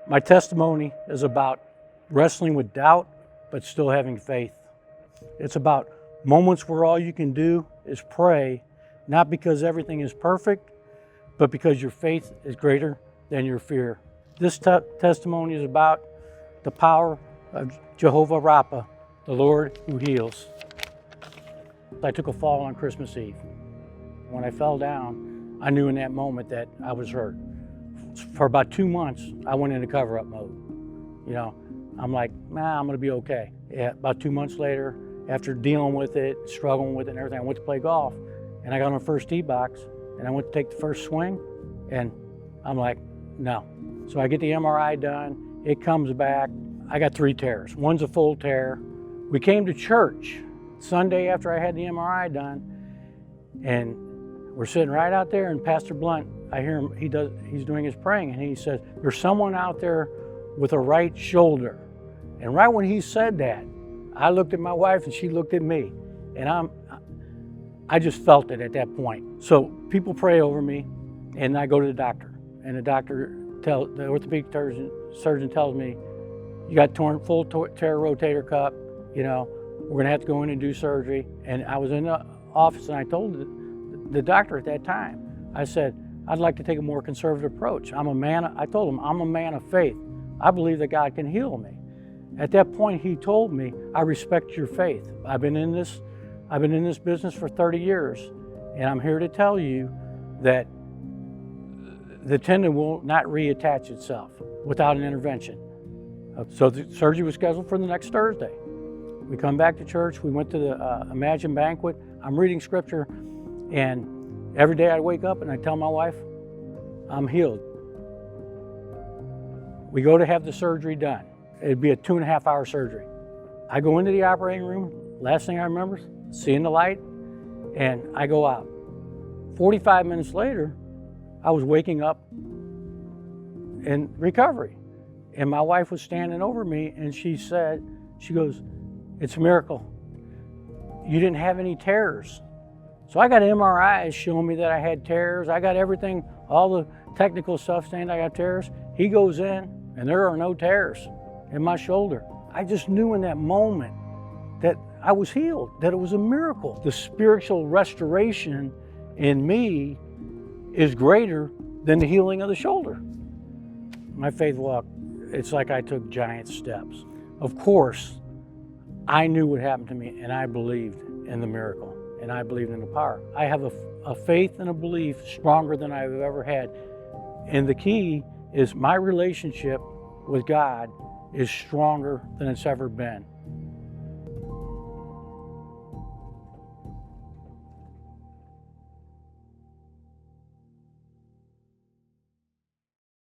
My testimony is about wrestling with doubt, but still having faith. It's about moments where all you can do is pray, not because everything is perfect, but because your faith is greater than your fear. This testimony is about the power of Jehovah Rapha, the Lord who heals. I took a fall on Christmas Eve. When I fell down, I knew in that moment that I was hurt. For about 2 months, I went into cover-up mode. You know, I'm like, nah, I'm gonna be okay. Yeah, about 2 months later, after dealing with it, struggling with it and everything, I went to play golf, and I got on the first tee box, and I went to take the first swing, and I'm like, no. So I get the MRI done, it comes back, I got 3 tears. One's a full tear. We came to church Sunday after I had the MRI done, and we're sitting right out there, and Pastor Blunt, I hear him, he's doing his praying, and he says, there's someone out there with a right shoulder. And right when he said that, I looked at my wife and she looked at me, and I just felt it at that point. So people pray over me, and I go to the doctor, and the orthopedic surgeon tells me, you got full tear rotator cuff, you know, we're gonna have to go in and do surgery. And I was in the office, and I told the doctor at that time, I said, I'd like to take a more conservative approach. I told him, I'm a man of faith. I believe that God can heal me. At that point, he told me, I respect your faith. I've been in this business for 30 years, and I'm here to tell you that the tendon will not reattach itself without an intervention. So the surgery was scheduled for the next Thursday. We come back to church, we went to the Imagine banquet. I'm reading scripture, and every day I wake up and I tell my wife, I'm healed. We go to have the surgery done. It'd be a 2.5-hour surgery. I go into the operating room, last thing I remember, seeing the light, and I go out. 45 minutes later, I was waking up in recovery. And my wife was standing over me, and she goes, it's a miracle. You didn't have any tears. So I got MRIs showing me that I had tears. I got everything, all the technical stuff saying I got tears. He goes in, and there are no tears in my shoulder. I just knew in that moment that I was healed, that it was a miracle. The spiritual restoration in me is greater than the healing of the shoulder. My faith walk, it's like I took giant steps. Of course, I knew what happened to me, and I believed in the miracle, and I believed in the power. I have a faith and a belief stronger than I've ever had. And the key is my relationship with God is stronger than it's ever been.